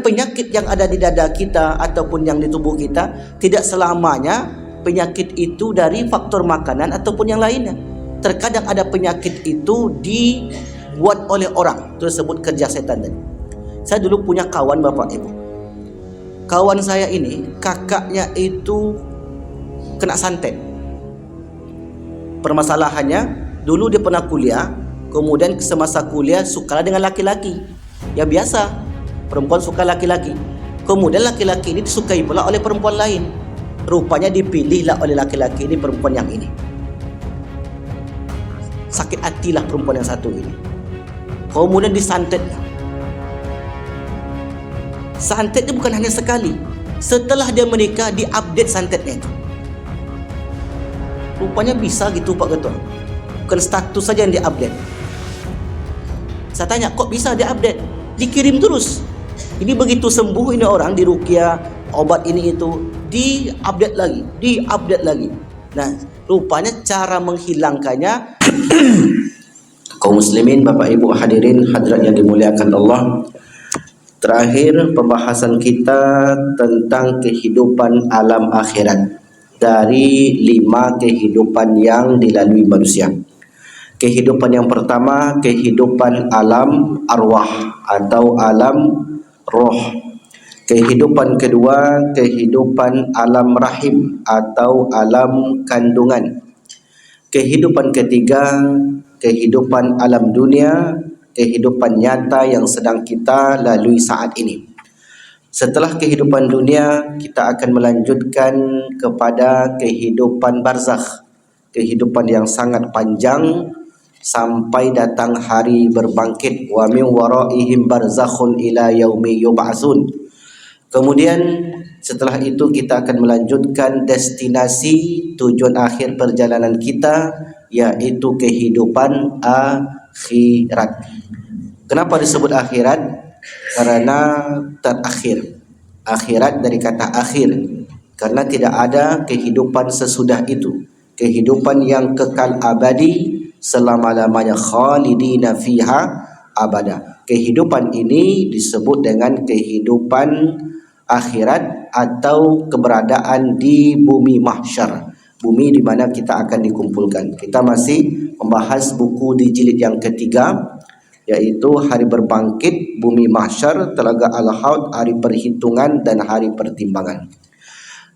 Penyakit yang ada di dada kita ataupun yang di tubuh kita tidak selamanya penyakit itu dari faktor makanan ataupun yang lainnya. Terkadang ada penyakit itu dibuat oleh orang, tersebut kerja setan tadi. Saya dulu punya kawan Bapak Ibu. Kawan saya ini kakaknya itu kena santet. Permasalahannya dulu dia pernah kuliah, kemudian semasa kuliah suka dengan laki-laki. Ya biasa, perempuan suka laki-laki. Kemudian laki-laki ini disukai pula oleh perempuan lain. Rupanya dipilihlah oleh laki-laki ini perempuan yang ini. Sakit hatilah perempuan yang satu ini. Kemudian disantetnya. Santetnya bukan hanya sekali. Setelah dia menikah, diupdate santetnya itu. Rupanya bisa gitu Pak Ketua. Bukan status saja yang diupdate. Saya tanya, kok bisa diupdate? Dikirim terus. Ini begitu sembuh ini orang di ruqyah, obat ini itu diupdate lagi. Nah, rupanya cara menghilangkannya kaum muslimin, Bapak Ibu hadirin hadirat yang dimuliakan Allah. Terakhir pembahasan kita tentang kehidupan alam akhirat dari 5 kehidupan yang dilalui manusia. Kehidupan yang pertama, kehidupan alam arwah atau alam roh. Kehidupan kedua, kehidupan alam rahim atau alam kandungan. Kehidupan ketiga, kehidupan alam dunia, kehidupan nyata yang sedang kita lalui saat ini. Setelah kehidupan dunia, kita akan melanjutkan kepada kehidupan barzakh, kehidupan yang sangat panjang sampai datang hari berbangkit. Wa min waraihim barzakhun ila yaumi yub'atsun. Kemudian setelah itu kita akan melanjutkan destinasi tujuan akhir perjalanan kita, yaitu kehidupan akhirat. Kenapa disebut akhirat? Karena terakhir. Akhirat dari kata akhir, karena tidak ada kehidupan sesudah itu. Kehidupan yang kekal abadi selama-lamanya, khalidina fiha abada. Kehidupan ini disebut dengan kehidupan akhirat atau keberadaan di bumi mahsyar, bumi di mana kita akan dikumpulkan. Kita masih membahas buku di jilid yang ketiga, yaitu hari berbangkit, bumi mahsyar, telaga al-haud, hari perhitungan dan hari pertimbangan.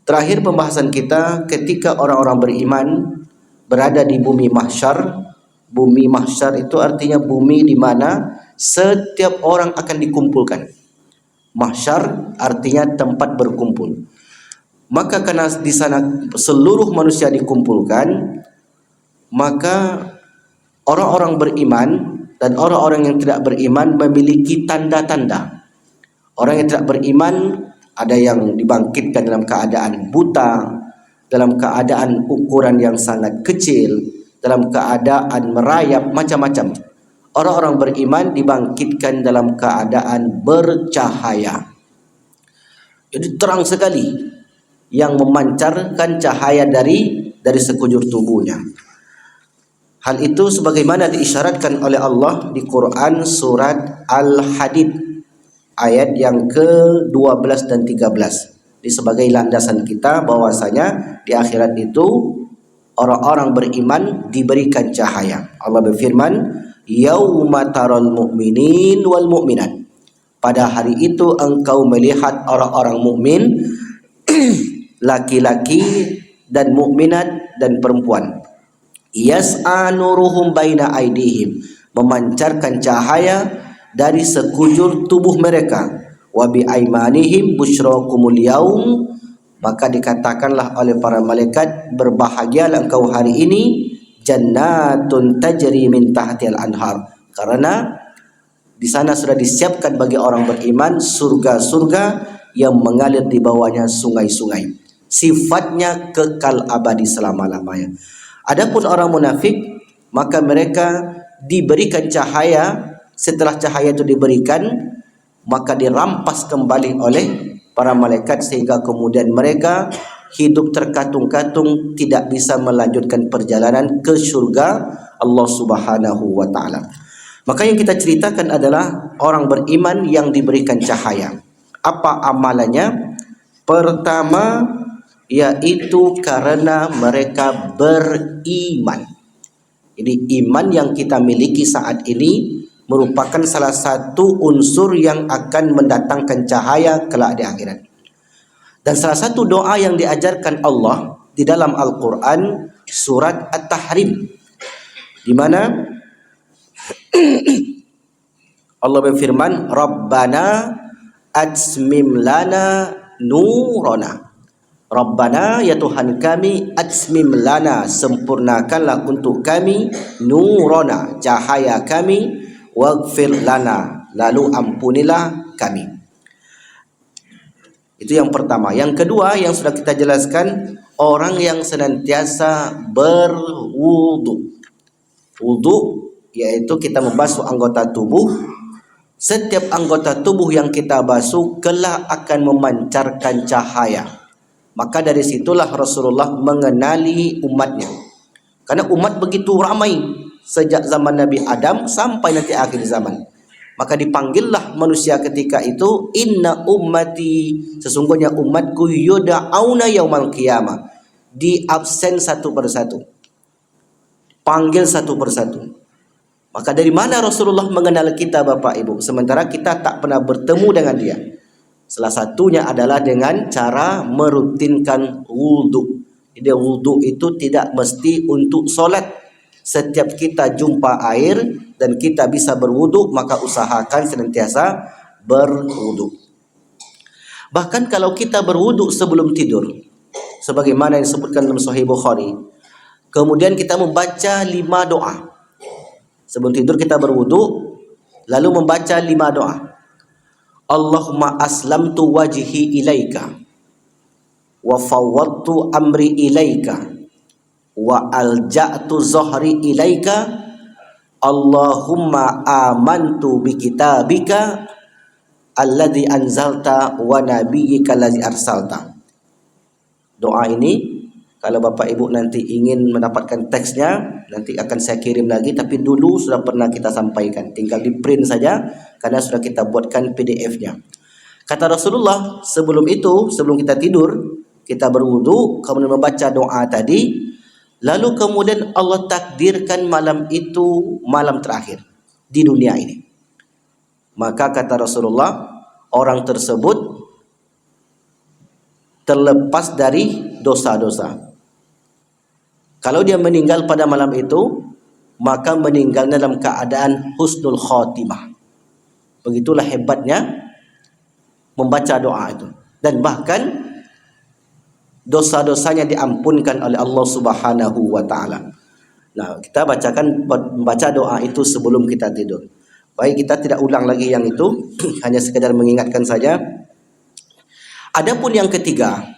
Terakhir pembahasan kita ketika orang-orang beriman berada di bumi mahsyar. Bumi mahsyar itu artinya bumi di mana setiap orang akan dikumpulkan. Mahsyar artinya tempat berkumpul. Maka karena di sana seluruh manusia dikumpulkan, maka orang-orang beriman dan orang-orang yang tidak beriman memiliki tanda-tanda. Orang yang tidak beriman ada yang dibangkitkan dalam keadaan buta, dalam keadaan ukuran yang sangat kecil, dalam keadaan merayap, macam-macam. Orang-orang beriman dibangkitkan dalam keadaan bercahaya. Jadi terang sekali, yang memancarkan cahaya dari sekujur tubuhnya. Hal itu sebagaimana diisyaratkan oleh Allah di Quran surat Al-Hadid ayat yang ke-12 dan 13. Ini sebagai landasan kita bahwasanya di akhirat itu orang-orang beriman diberikan cahaya. Allah berfirman, "Yauma taral mu'minin wal mu'minat." Pada hari itu engkau melihat orang-orang mukmin, laki-laki dan mukminat dan perempuan. Yas'a nuruhum baina aidihim, memancarkan cahaya dari sekujur tubuh mereka. Wa bi aimanihim busyrakumul yaum, maka dikatakanlah oleh para malaikat, berbahagialah engkau hari ini, jannatun tajri min tahtial anhar, karena di sana sudah disiapkan bagi orang beriman surga-surga yang mengalir di bawahnya sungai-sungai. Sifatnya kekal abadi selama-lamanya. Adapun orang munafik, maka mereka diberikan cahaya. Setelah cahaya itu diberikan, maka dirampas kembali oleh para malaikat sehingga kemudian mereka hidup terkatung-katung, tidak bisa melanjutkan perjalanan ke surga Allah Subhanahu wa taala. Maka yang kita ceritakan adalah orang beriman yang diberikan cahaya. Apa amalannya? Pertama, yaitu karena mereka beriman. Jadi iman yang kita miliki saat ini merupakan salah satu unsur yang akan mendatangkan cahaya kelak di akhirat. Dan salah satu doa yang diajarkan Allah di dalam Al-Quran surat At-Tahrim, di mana Allah berfirman, Rabbana atsmim lana nurana. Rabbana, ya Tuhan kami, atsmim lana, sempurnakanlah untuk kami, nurana, cahaya kami, waghfir lana, lalu ampunilah kami. Itu yang pertama. Yang kedua yang sudah kita jelaskan, orang yang senantiasa berwudu. Wudu yaitu kita membasuh anggota tubuh. Setiap anggota tubuh yang kita basuh kelak akan memancarkan cahaya. Maka dari situlah Rasulullah mengenali umatnya. Karena umat begitu ramai sejak zaman Nabi Adam sampai nanti akhir zaman. Maka dipanggillah manusia ketika itu, inna ummati, sesungguhnya umatku yuda'auna yaumal qiyamah. Di absen satu persatu. Panggil satu persatu. Maka dari mana Rasulullah mengenal kita Bapak Ibu, sementara kita tak pernah bertemu dengan dia? Salah satunya adalah dengan cara merutinkan wudu. Jadi wudu itu tidak mesti untuk solat. Setiap kita jumpa air dan kita bisa berwudu, maka usahakan senantiasa berwudu. Bahkan kalau kita berwudu sebelum tidur, sebagaimana yang disebutkan dalam Sahih Bukhari, kemudian kita membaca 5 doa. Sebelum tidur kita berwudu, lalu membaca 5 doa. Allahumma aslamtu wajhi ilaika wa fawwadtu amri ilaika wa alja'tu zahri ilaika Allahumma amantu bi kitabika alladzi anzalta wa nabiyyika allazi arsalta. Doa ini kalau Bapak Ibu nanti ingin mendapatkan teksnya, nanti akan saya kirim lagi, tapi dulu sudah pernah kita sampaikan, tinggal di print saja karena sudah kita buatkan PDF-nya. Kata Rasulullah, sebelum itu, sebelum kita tidur, kita berwudu, kemudian membaca doa tadi, lalu kemudian Allah takdirkan malam itu malam terakhir di dunia ini. Maka kata Rasulullah, orang tersebut terlepas dari dosa-dosa. Kalau dia meninggal pada malam itu, maka meninggalnya dalam keadaan husnul khotimah. Begitulah hebatnya membaca doa itu. Dan bahkan dosa-dosanya diampunkan oleh Allah Subhanahu wa taala. Nah, kita membaca doa itu sebelum kita tidur. Baik, kita tidak ulang lagi yang itu, hanya sekadar mengingatkan saja. Adapun yang ketiga,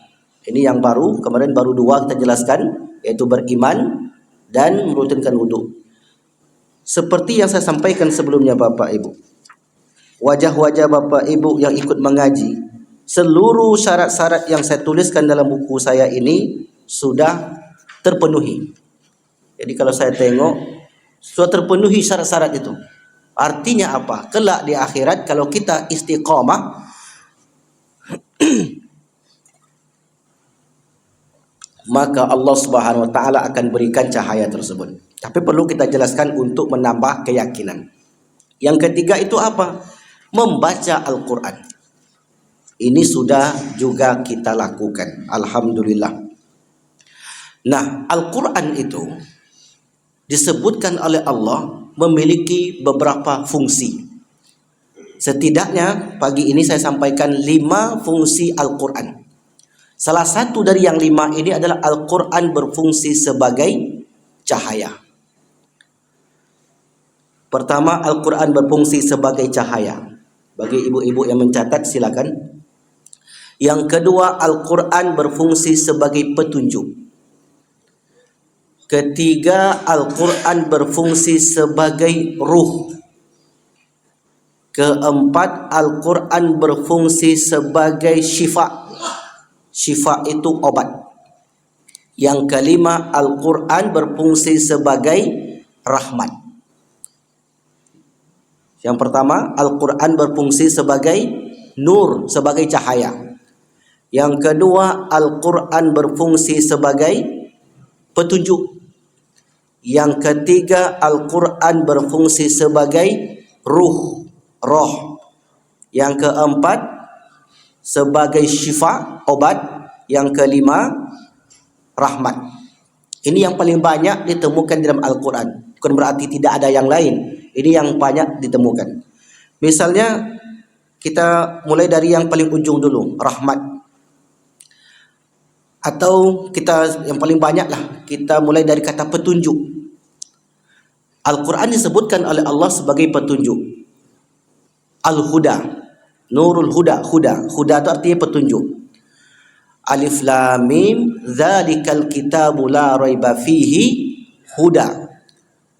ini yang baru, kemarin baru 2 kita jelaskan, yaitu beriman dan merutinkan wudu. Seperti yang saya sampaikan sebelumnya Bapak Ibu, wajah-wajah Bapak Ibu yang ikut mengaji, seluruh syarat-syarat yang saya tuliskan dalam buku saya ini sudah terpenuhi. Jadi kalau saya tengok, sudah terpenuhi syarat-syarat itu. Artinya apa? Kelak di akhirat kalau kita istiqamah, maka Allah Subhanahu wa taala akan berikan cahaya tersebut. Tapi perlu kita jelaskan untuk menambah keyakinan. Yang ketiga itu apa? Membaca Al-Qur'an. Ini sudah juga kita lakukan, alhamdulillah. Nah, Al-Qur'an itu disebutkan oleh Allah memiliki beberapa fungsi. Setidaknya pagi ini saya sampaikan 5 fungsi Al-Qur'an. Salah satu dari yang 5 ini adalah Al-Quran berfungsi sebagai cahaya. Pertama, Al-Quran berfungsi sebagai cahaya. Bagi ibu-ibu yang mencatat silakan. Yang kedua, Al-Quran berfungsi sebagai petunjuk. Ketiga, Al-Quran berfungsi sebagai ruh. Keempat, Al-Quran berfungsi sebagai syifa. Syifa itu obat. Yang kelima, Al-Quran berfungsi sebagai rahmat. Yang pertama, Al-Quran berfungsi sebagai nur sebagai cahaya. Yang kedua, Al-Quran berfungsi sebagai petunjuk. Yang ketiga, Al-Quran berfungsi sebagai roh. Yang keempat, sebagai syifa, obat. Yang kelima, rahmat. Ini yang paling banyak ditemukan dalam Al-Quran. Bukan berarti tidak ada yang lain. Ini yang banyak ditemukan. Misalnya, kita mulai dari yang paling ujung dulu, rahmat. Atau kita yang paling banyak lah, kita mulai dari kata petunjuk. Al-Quran disebutkan oleh Allah sebagai petunjuk. Al-Huda, Nurul Huda. Huda itu artinya petunjuk. Alif Lam Mim, Dzalikal kitabu la raiba fihi huda.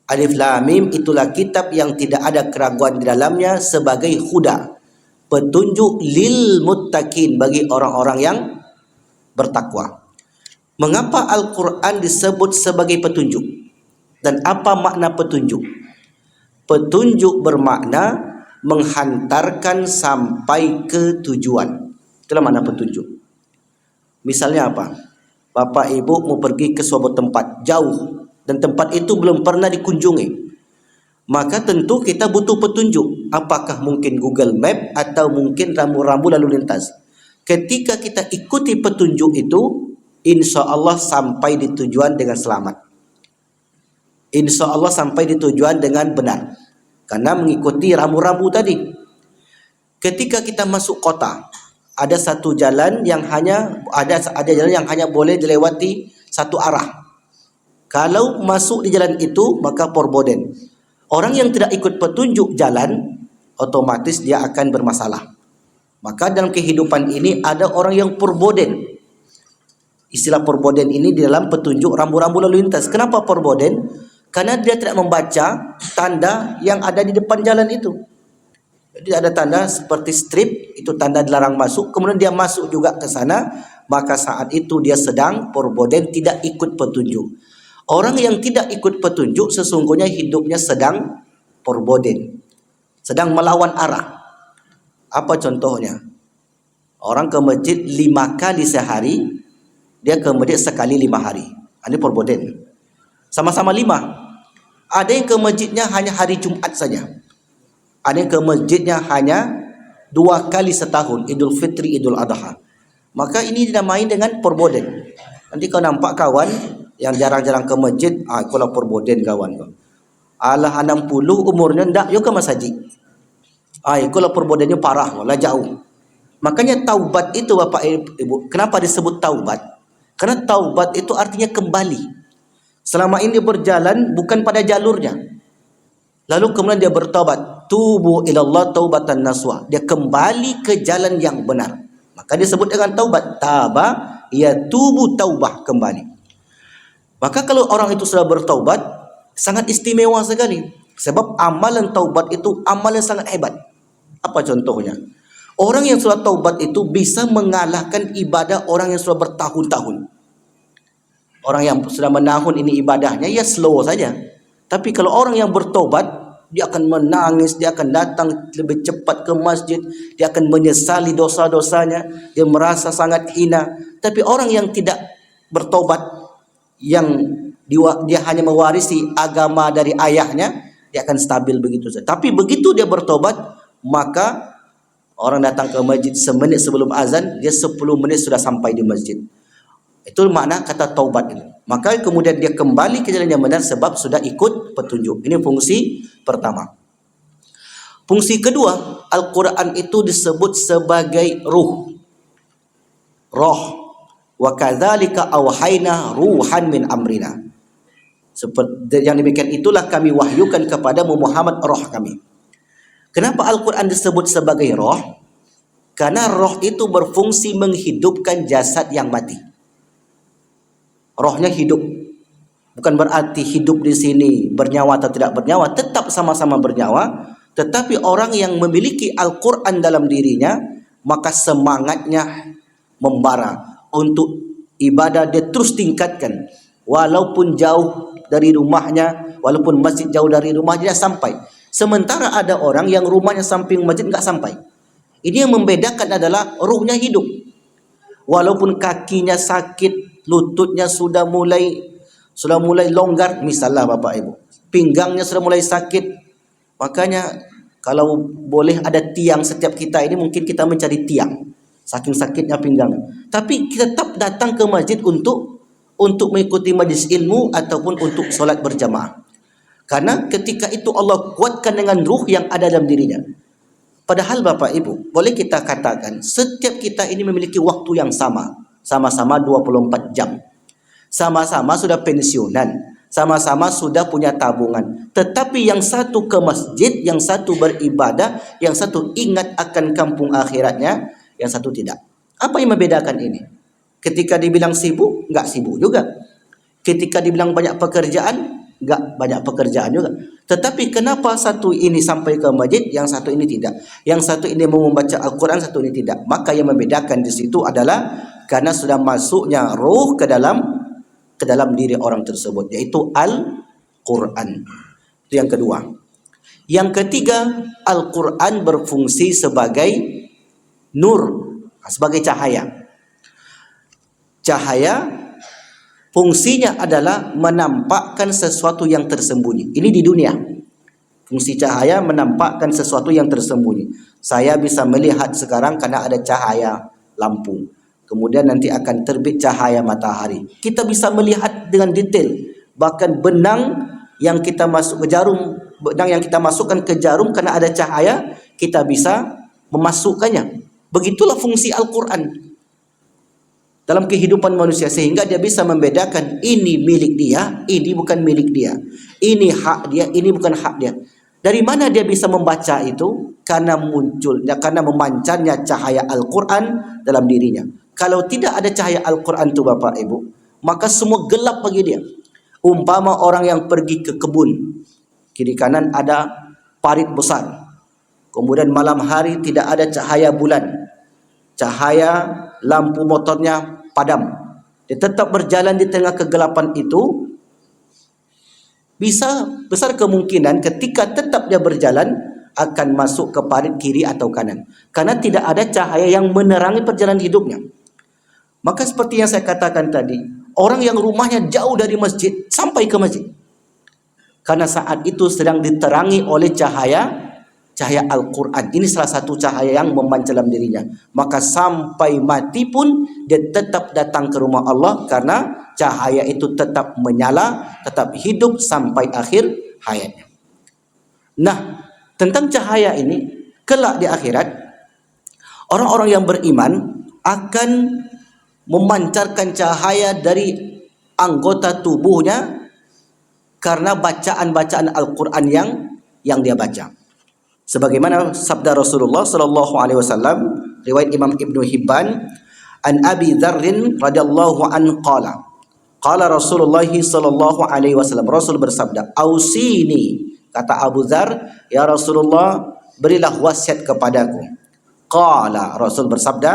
Alif Lam Mim, itulah kitab yang tidak ada keraguan di dalamnya, sebagai huda, petunjuk lil muttaqin, bagi orang-orang yang bertakwa. Mengapa Al-Quran disebut sebagai petunjuk? Dan apa makna petunjuk? Petunjuk bermakna menghantarkan sampai ke tujuan. Itulah makna petunjuk. Misalnya apa? Bapak ibu mau pergi ke suatu tempat jauh, dan tempat itu belum pernah dikunjungi. Maka tentu kita butuh petunjuk. Apakah mungkin Google Map atau mungkin rambu-rambu lalu lintas? Ketika kita ikuti petunjuk itu, insya Allah sampai di tujuan dengan selamat. Insya Allah sampai di tujuan dengan benar, karena mengikuti rambu-rambu tadi. Ketika kita masuk kota, ada satu jalan yang hanya ada jalan yang hanya boleh dilewati satu arah. Kalau masuk di jalan itu, maka perboden. Orang yang tidak ikut petunjuk jalan, otomatis dia akan bermasalah. Maka dalam kehidupan ini ada orang yang perboden. Istilah perboden ini di dalam petunjuk rambu-rambu lalu lintas. Kenapa perboden? Karena dia tidak membaca tanda yang ada di depan jalan itu. Jadi ada tanda seperti strip, itu tanda dilarang masuk. Kemudian dia masuk juga ke sana, maka saat itu dia sedang perboden, tidak ikut petunjuk. Orang yang tidak ikut petunjuk sesungguhnya hidupnya sedang perboden, sedang melawan arah. Apa contohnya? Orang ke masjid 5 kali sehari, dia ke masjid sekali 5 hari. Ini perboden. Sama-sama 5. Ada yang ke masjidnya hanya hari Jumat saja. Ada yang ke masjidnya hanya 2 kali setahun, Idul Fitri, Idul Adha. Maka ini dinamai dengan perboden. Nanti kau nampak kawan yang jarang-jarang ke masjid, kau lah perboden kawan kau. Alah 60 umurnya ndak yo ke masjid. Itulah perbodennya parah, lah jauh. Makanya taubat itu Bapak Ibu, kenapa disebut taubat? Karena taubat itu artinya kembali. Selama ini berjalan bukan pada jalurnya. Lalu kemudian dia bertaubat. Tubu ilallah taubatan nasuha. Dia kembali ke jalan yang benar. Maka disebut dengan taubat. Taba, ya tubu taubah, kembali. Maka kalau orang itu sudah bertaubat, sangat istimewa sekali. Sebab amalan taubat itu amalan sangat hebat. Apa contohnya? Orang yang sudah taubat itu bisa mengalahkan ibadah orang yang sudah bertahun-tahun. Orang yang sudah menahun ini ibadahnya, ya slow saja. Tapi kalau orang yang bertaubat, dia akan menangis, dia akan datang lebih cepat ke masjid, dia akan menyesali dosa-dosanya, dia merasa sangat hina. Tapi orang yang tidak bertaubat, yang dia hanya mewarisi agama dari ayahnya, dia akan stabil begitu saja. Tapi begitu dia bertobat, maka orang datang ke masjid semenit sebelum azan, dia 10 menit sudah sampai di masjid. Itu makna kata taubat ini. Maka kemudian dia kembali ke jalan yang benar sebab sudah ikut petunjuk. Ini fungsi pertama. Fungsi kedua, Al-Quran itu disebut sebagai ruh. Roh. Wa kadzalika auhayna ruhan min amrina. Seperti yang demikian itulah kami wahyukan kepada Muhammad roh kami. Kenapa Al-Quran disebut sebagai roh? Karena roh itu berfungsi menghidupkan jasad yang mati. Rohnya hidup. Bukan berarti hidup di sini bernyawa atau tidak bernyawa, tetap sama-sama bernyawa. Tetapi orang yang memiliki Al-Quran dalam dirinya, maka semangatnya membara untuk ibadah, dia terus tingkatkan. Walaupun jauh dari rumahnya, walaupun masjid jauh dari rumahnya, dia sampai. Sementara ada orang yang rumahnya samping masjid enggak sampai. Ini yang membedakan adalah ruhnya hidup. Walaupun kakinya sakit, lututnya sudah mulai longgar, misalnya Bapak Ibu, pinggangnya sudah mulai sakit. Makanya kalau boleh ada tiang setiap kita ini, mungkin kita mencari tiang, saking sakitnya pinggang. Tapi kita tetap datang ke masjid untuk mengikuti majlis ilmu ataupun untuk solat berjamaah. Karena ketika itu Allah kuatkan dengan ruh yang ada dalam dirinya. Padahal Bapak Ibu, boleh kita katakan setiap kita ini memiliki waktu yang sama. Sama-sama 24 jam. Sama-sama sudah pensiunan. Sama-sama sudah punya tabungan. Tetapi yang satu ke masjid, yang satu beribadah, yang satu ingat akan kampung akhiratnya, yang satu tidak. Apa yang membedakan ini? Ketika dibilang sibuk, enggak sibuk juga. Ketika dibilang banyak pekerjaan, enggak banyak pekerjaan juga. Tetapi kenapa satu ini sampai ke masjid, yang satu ini tidak? Yang satu ini mau membaca Al-Quran, satu ini tidak. Maka yang membedakan di situ adalah karena sudah masuknya ruh ke dalam diri orang tersebut, yaitu Al-Quran. Itu yang kedua. Yang ketiga, Al-Quran berfungsi sebagai nur, sebagai cahaya. Cahaya fungsinya adalah menampakkan sesuatu yang tersembunyi. Ini di dunia. Fungsi cahaya menampakkan sesuatu yang tersembunyi. Saya bisa melihat sekarang karena ada cahaya lampu. Kemudian nanti akan terbit cahaya matahari. Kita bisa melihat dengan detail. Bahkan benang yang kita masukkan ke jarum karena ada cahaya, kita bisa memasukkannya. Begitulah fungsi Al-Quran dalam kehidupan manusia, sehingga dia bisa membedakan ini milik dia, ini bukan milik dia, ini hak dia, ini bukan hak dia. Dari mana dia bisa membaca itu? Karena memancarnya cahaya Al-Quran dalam dirinya. Kalau tidak ada cahaya Al-Quran itu Bapak Ibu, maka semua gelap bagi dia. Umpama orang yang pergi ke kebun, kiri kanan ada parit besar, kemudian malam hari tidak ada cahaya bulan, cahaya lampu motornya padam, dia tetap berjalan di tengah kegelapan itu. Bisa besar kemungkinan ketika tetap dia berjalan akan masuk ke parit kiri atau kanan, karena tidak ada cahaya yang menerangi perjalanan hidupnya. Maka seperti yang saya katakan tadi, orang yang rumahnya jauh dari masjid sampai ke masjid, karena saat itu sedang diterangi oleh cahaya Al-Quran. Ini salah satu cahaya yang memancar dalam dirinya. Maka sampai mati pun dia tetap datang ke rumah Allah, karena cahaya itu tetap menyala, tetap hidup sampai akhir hayatnya. Nah, tentang cahaya ini, kelak di akhirat, orang-orang yang beriman akan memancarkan cahaya dari anggota tubuhnya karena bacaan-bacaan Al-Quran yang dia baca. Sebagaimana sabda Rasulullah sallallahu alaihi wasallam, riwayat Imam Ibnu Hibban, an Abi Dzar radhiyallahu an qala Rasulullah sallallahu alaihi wasallam, Rasul bersabda, ausini, kata Abu Dzar, ya Rasulullah, berilah wasiat kepadaku. Qala, Rasul bersabda,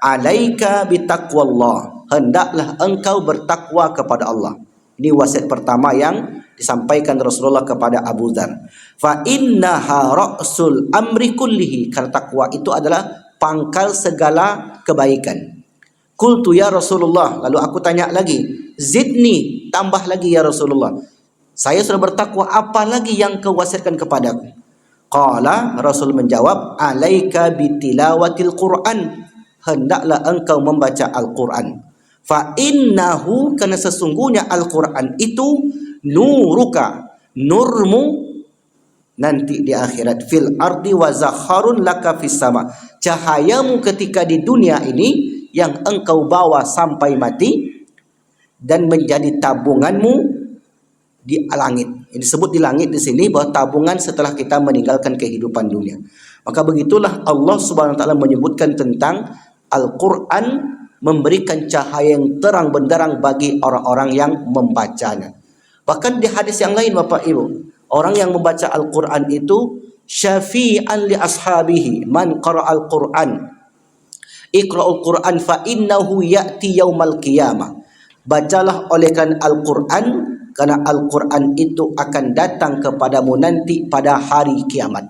alaika bitaqwallah, hendaklah engkau bertakwa kepada Allah. Ini wasiat pertama yang disampaikan Rasulullah kepada Abu Dzar. Fa innaha ra'sul amri kullihi, karena takwa itu adalah pangkal segala kebaikan. Qultu ya Rasulullah, lalu aku tanya lagi, zidni, tambah lagi ya Rasulullah, saya sudah bertakwa, apa lagi yang kau wasiatkan kepadaku? Qala, Rasul menjawab, alaika bitilawatil Qur'an, hendaklah engkau membaca Al-Quran. Fa innahu, karena sesungguhnya Al-Quran itu nuruka, nurmu nanti di akhirat, fil ardi wa zakharun laka fis sama, cahayamu ketika di dunia ini yang engkau bawa sampai mati dan menjadi tabunganmu di langit. Ini disebut di langit di sini bahwa tabungan setelah kita meninggalkan kehidupan dunia. Maka begitulah Allah Subhanahu wa taala menyebutkan tentang Al-Quran memberikan cahaya yang terang benderang bagi orang-orang yang membacanya. Bahkan di hadis yang lain Bapak Ibu, orang yang membaca Al-Quran itu syafi'an li ashabihi man qara'al Quran, iqra'ul Quran fa innahu ya'ti yaumal qiyamah. Bacalah oleh kan Al-Quran, karena Al-Quran itu akan datang kepadamu nanti pada hari kiamat.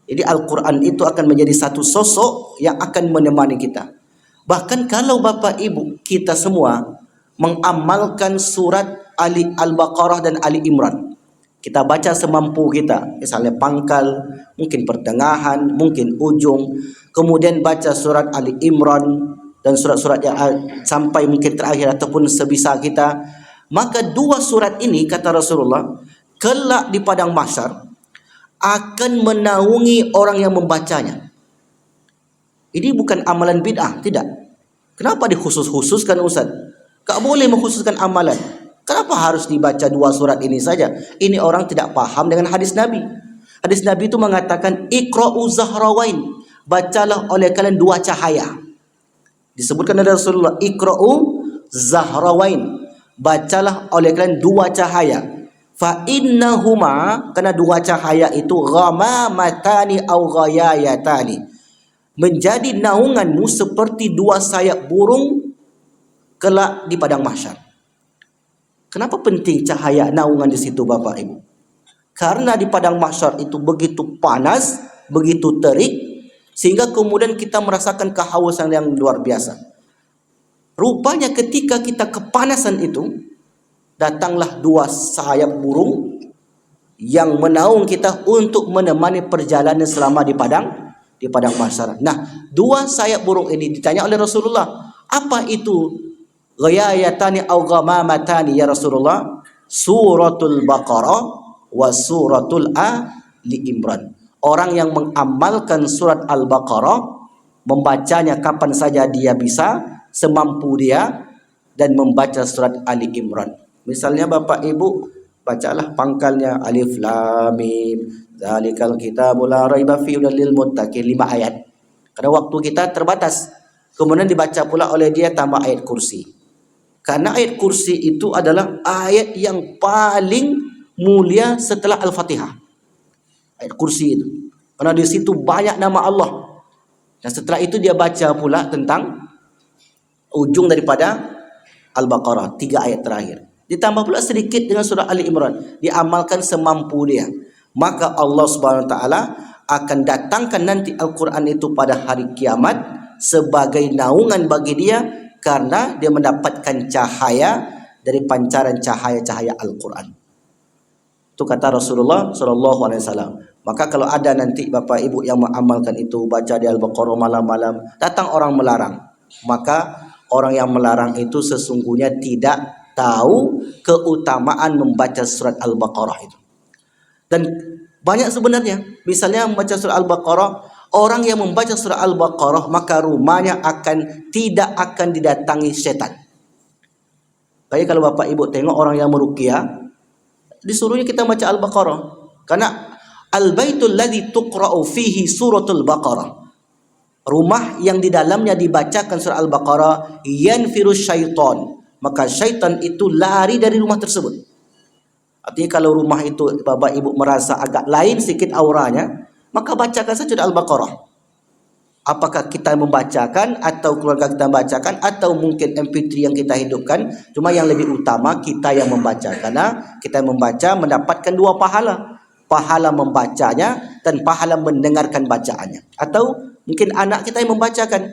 Jadi Al-Quran itu akan menjadi satu sosok yang akan menemani kita. Bahkan kalau Bapak Ibu kita semua mengamalkan surat Ali Al-Baqarah dan Ali Imran, kita baca semampu kita, misalnya pangkal, mungkin pertengahan, mungkin ujung, kemudian baca surat Ali Imran dan surat-surat yang sampai mungkin terakhir ataupun sebisa kita, maka dua surat ini kata Rasulullah kelak di padang mahsyar akan menaungi orang yang membacanya. Ini bukan amalan bid'ah, tidak. Kenapa dikhusus-khususkan Ustaz? Tak boleh mengkhususkan amalan. Kenapa harus dibaca dua surat ini saja? Ini orang tidak paham dengan hadis Nabi. Hadis Nabi itu mengatakan Iqra'u Zahrawain, bacalah oleh kalian dua cahaya. Disebutkan oleh Rasulullah Iqra'u Zahrawain, bacalah oleh kalian dua cahaya. Fa innahuma, karena dua cahaya itu ghamamatani au ghayayatani, menjadi naunganmu seperti dua sayap burung kelak di padang mahsyar. Kenapa penting cahaya naungan di situ Bapak Ibu? Karena di padang mahsyar itu begitu panas, begitu terik, sehingga kemudian kita merasakan kehausan yang luar biasa. Rupanya ketika kita kepanasan itu, datanglah dua sayap burung yang menaung kita untuk menemani perjalanan selama di padang mahsyar. Nah, dua sayap burung ini ditanya oleh Rasulullah, apa itu ghayayatani au ghamamatani ya Rasulullah? Suratul Baqarah wa suratul Ali Imran. Orang yang mengamalkan surat Al-Baqarah, membacanya kapan saja dia bisa, semampu dia, dan membaca surat Ali Imran. Misalnya Bapak Ibu bacalah pangkalnya Alif Lam Mim Dzalikal kitabul la raiba fihi hudal lil muttaqin, 5 ayat. Karena waktu kita terbatas. Kemudian dibaca pula oleh dia tambah ayat kursi. Karena ayat kursi itu adalah ayat yang paling mulia setelah Al-Fatihah. Ayat kursi itu. Karena di situ banyak nama Allah. Dan setelah itu dia baca pula tentang ujung daripada Al-Baqarah, 3 ayat terakhir. Ditambah pula sedikit dengan surah Ali Imran, diamalkan semampu dia. Maka Allah Subhanahu wa taala akan datangkan nanti Al-Quran itu pada hari kiamat sebagai naungan bagi dia, karena dia mendapatkan cahaya dari pancaran cahaya-cahaya Al-Quran. Itu kata Rasulullah sallallahu alaihi wasallam. Maka kalau ada nanti Bapak Ibu yang mengamalkan itu, baca di Al-Baqarah malam-malam, datang orang melarang, maka orang yang melarang itu sesungguhnya tidak tahu keutamaan membaca surat Al-Baqarah itu. Dan banyak sebenarnya, misalnya membaca surat Al-Baqarah, orang yang membaca surah Al-Baqarah maka rumahnya tidak akan didatangi setan. Kayak kalau Bapak Ibu tengok orang yang meruqyah, disuruhnya kita baca Al-Baqarah. Karena al-baitul ladzi tuqra'u fihi suratul Baqarah, rumah yang di dalamnya dibacakan surah Al-Baqarah, yanfiru syaitan, maka syaitan itu lari dari rumah tersebut. Artinya kalau rumah itu Bapak Ibu merasa agak lain sedikit auranya, maka bacakan saja Al-Baqarah. Apakah kita membacakan atau keluarga kita membacakan atau mungkin MP3 yang kita hidupkan, cuma yang lebih utama kita yang membaca, karena kita membaca mendapatkan 2 pahala. Pahala membacanya dan pahala mendengarkan bacaannya. Atau mungkin anak kita yang membacakan,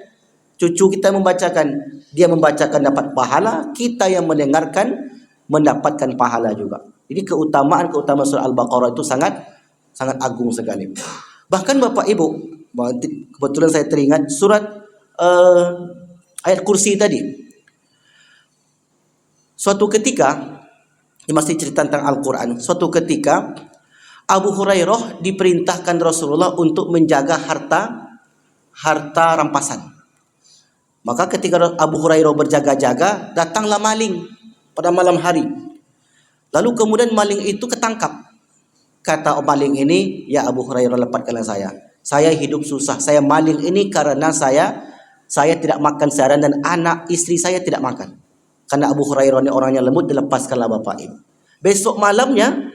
cucu kita yang membacakan, dia membacakan dapat pahala, kita yang mendengarkan mendapatkan pahala juga. Jadi keutamaan surah Al-Baqarah itu sangat agung sekali. Bahkan Bapak Ibu, kebetulan saya teringat surat ayat kursi tadi. Suatu ketika, ini masih cerita tentang Al-Quran. Suatu ketika Abu Hurairah diperintahkan Rasulullah untuk menjaga harta rampasan. Maka ketika Abu Hurairah berjaga-jaga, datanglah maling pada malam hari. Lalu kemudian maling itu ketangkap. Kata maling ini, ya Abu Hurairah, lepaskanlah saya. Saya hidup susah. Saya maling ini karena saya tidak makan seharian dan anak istri saya tidak makan. Karena Abu Hurairah ini orangnya lembut, dilepaskanlah Bapak Ibu. Besok malamnya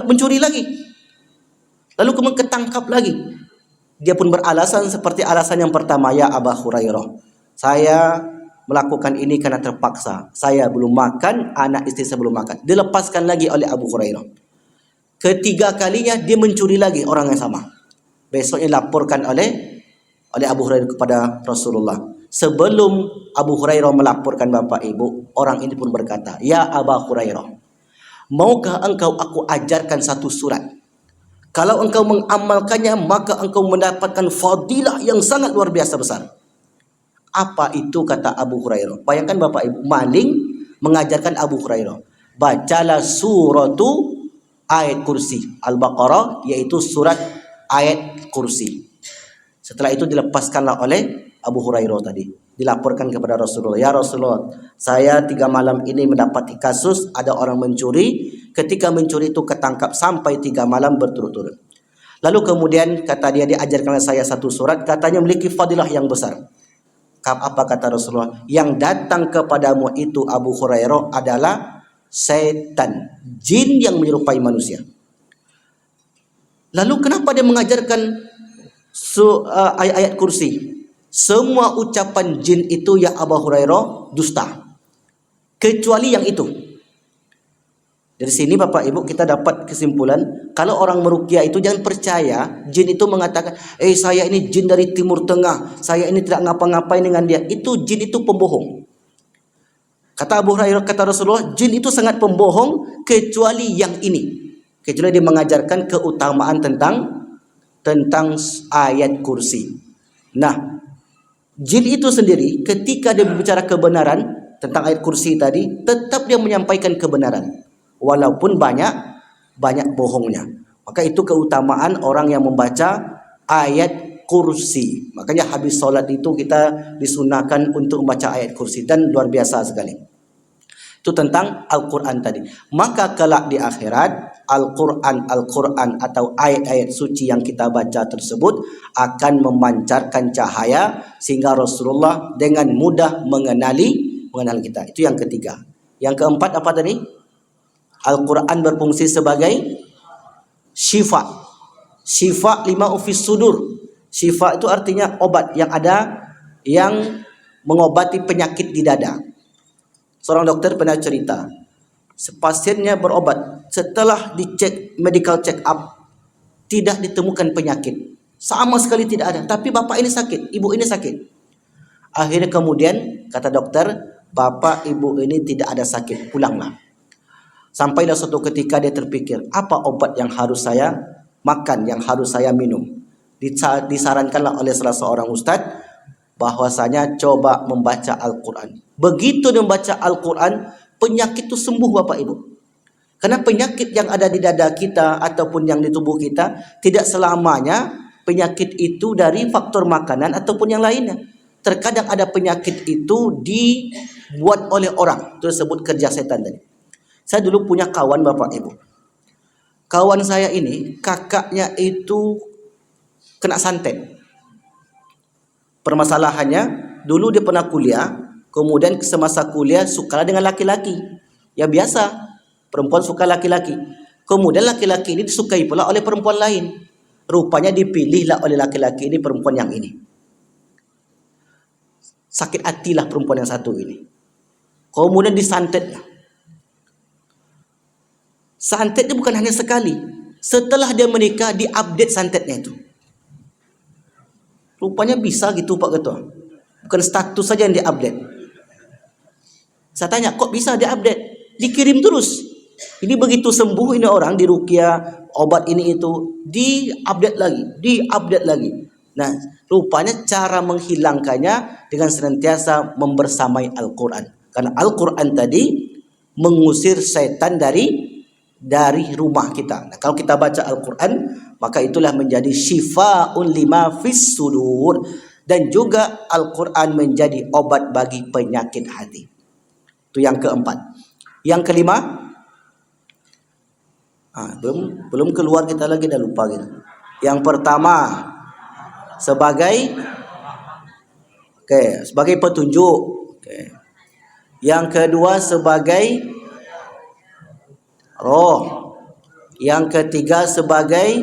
mencuri lagi. Lalu kemudian ketangkap lagi. Dia pun beralasan seperti alasan yang pertama, ya Abu Hurairah, saya melakukan ini karena terpaksa. Saya belum makan, anak istri saya belum makan. Dilepaskan lagi oleh Abu Hurairah. Ketiga kalinya dia mencuri lagi orang yang sama. Besoknya laporkan oleh Abu Hurairah kepada Rasulullah. Sebelum Abu Hurairah melaporkan Bapak Ibu, orang ini pun berkata, "Ya Abu Hurairah, maukah engkau aku ajarkan satu surat? Kalau engkau mengamalkannya, maka engkau mendapatkan fadilah yang sangat luar biasa besar." Apa itu, kata Abu Hurairah? Bayangkan Bapak Ibu, maling mengajarkan Abu Hurairah, bacalah suratu ayat kursi Al-Baqarah, yaitu surat ayat kursi. Setelah itu dilepaskanlah oleh Abu Hurairah tadi, dilaporkan kepada Rasulullah, "Ya Rasulullah, saya 3 malam ini mendapati kasus ada orang mencuri. Ketika mencuri itu ketangkap sampai 3 malam berturut-turut. Lalu kemudian kata dia, diajarkan saya satu surat, katanya memiliki fadilah yang besar." Apa kata Rasulullah? "Yang datang kepadamu itu Abu Hurairah adalah setan, jin yang menyerupai manusia." Lalu kenapa dia mengajarkan ayat-ayat kursi? Semua ucapan jin itu, ya Abu Hurairah, dusta, kecuali yang itu. Dari sini Bapak Ibu kita dapat kesimpulan, kalau orang meruqyah itu jangan percaya jin itu mengatakan, saya ini jin dari Timur Tengah, saya ini tidak ngapa-ngapain dengan dia. Itu jin itu pembohong. Kata Abu Hurairah, kata Rasulullah, jin itu sangat pembohong kecuali yang ini. Kecuali dia mengajarkan keutamaan tentang ayat kursi. Nah, jin itu sendiri ketika dia berbicara kebenaran tentang ayat kursi tadi, tetap dia menyampaikan kebenaran, walaupun banyak bohongnya. Maka itu keutamaan orang yang membaca ayat kursi. Makanya habis sholat itu kita disunahkan untuk membaca ayat kursi, dan luar biasa sekali. Itu tentang Al-Quran tadi. Maka kelak di akhirat, Al-Quran atau ayat-ayat suci yang kita baca tersebut akan memancarkan cahaya sehingga Rasulullah dengan mudah mengenali kita. Itu yang ketiga. Yang keempat apa tadi? Al-Quran berfungsi sebagai syifa. Syifa lima ufis sudur. Syifa itu artinya obat yang mengobati penyakit di dada. Seorang dokter pernah cerita, pasiennya berobat, setelah dicek medical check up, tidak ditemukan penyakit, sama sekali tidak ada. Tapi bapak ini sakit, ibu ini sakit. Akhirnya kemudian kata dokter, bapak ibu ini tidak ada sakit, pulanglah. Sampailah suatu ketika dia terpikir, apa obat yang harus saya makan, yang harus saya minum? Disarankanlah oleh salah seorang ustadz bahwasanya coba membaca Al-Quran. Begitu dia membaca Al-Quran, penyakit itu sembuh Bapak Ibu. Karena penyakit yang ada di dada kita ataupun yang di tubuh kita tidak selamanya penyakit itu dari faktor makanan ataupun yang lainnya. Terkadang ada penyakit itu dibuat oleh orang, itu disebut kerja setan tadi. Saya dulu punya kawan Bapak Ibu. Kawan saya ini kakaknya itu kena santet. Permasalahannya, dulu dia pernah kuliah, kemudian semasa kuliah sukalah dengan laki-laki. Ya biasa, perempuan suka laki-laki. Kemudian laki-laki ini disukai pula oleh perempuan lain. Rupanya dipilihlah oleh laki-laki ini perempuan yang ini. Sakit hatilah perempuan yang satu ini. Kemudian disantetlah. Santetnya bukan hanya sekali. Setelah dia menikah, diupdate santetnya itu. Rupanya bisa gitu Pak Ketua. Bukan status saja yang diupdate. Saya tanya, kok bisa diupdate? Dikirim terus. Ini begitu sembuh ini orang di ruqyah, obat ini itu, diupdate lagi. Nah, rupanya cara menghilangkannya dengan senantiasa membersamai Al-Quran. Karena Al-Quran tadi mengusir setan dari rumah kita. Nah, kalau kita baca Al-Quran, maka itulah menjadi syifa'un lima fis sudur, dan juga Al-Quran menjadi obat bagi penyakit hati. Itu yang keempat. Yang kelima, belum keluar kita lagi, dah lupa gitu. Yang pertama sebagai petunjuk. Yang kedua sebagai roh. Yang ketiga sebagai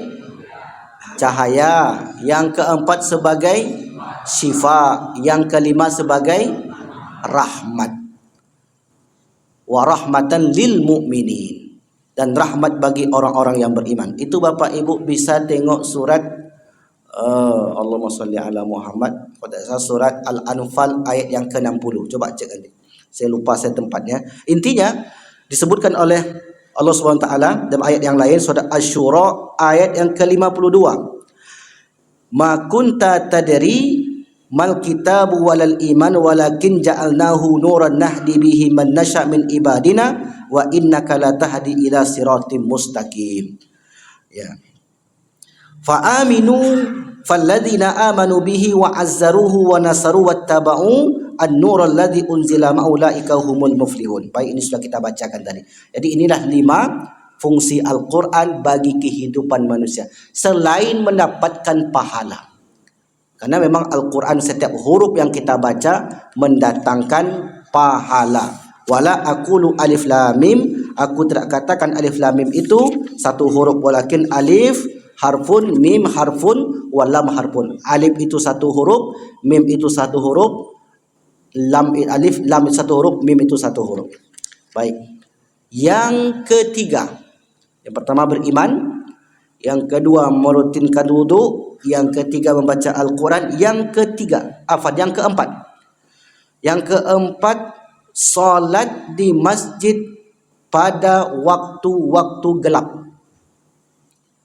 cahaya. Yang keempat sebagai syifa. Yang kelima sebagai rahmat. Wa rahmatan lil mu'minin, dan rahmat bagi orang-orang yang beriman. Itu Bapak Ibu bisa tengok surat Allahumma salli ala Muhammad. Pada surat Al-Anfal ayat yang ke-60. Coba cek nanti. Saya lupa saya tempatnya. Intinya disebutkan oleh Allah Subhanahu wa taala dalam ayat yang lain, surat Asy-Syura ayat yang ke-52. Ma kunta tadri mal kitabu walal iman walakin ja'alnahu nuran nahdi bihi man nasha min ibadina wa innaka latahdi ila siratim mustaqim. Ya. Fa aminu falladzina amanu bihi wa azzaruhu wa nasaru wattaba'u an-nur alladzi unzila ma'ulaika humul muflihun. Baik, ini sudah kita bacakan tadi. Jadi inilah 5 fungsi Al-Quran bagi kehidupan manusia selain mendapatkan pahala. Karena memang Al-Quran setiap huruf yang kita baca mendatangkan pahala. Wala aqulu alif lam mim, aku tidak katakan alif lam mim itu satu huruf, walakin alif harfun, mim harfun, wa lam harfun. Alif itu satu huruf, mim itu satu huruf, alif lam itu satu huruf, mim itu satu huruf. Baik. Yang ketiga, yang pertama beriman, yang kedua merutinkan wudu, yang ketiga membaca Al-Quran, yang keempat salat di masjid pada waktu-waktu gelap.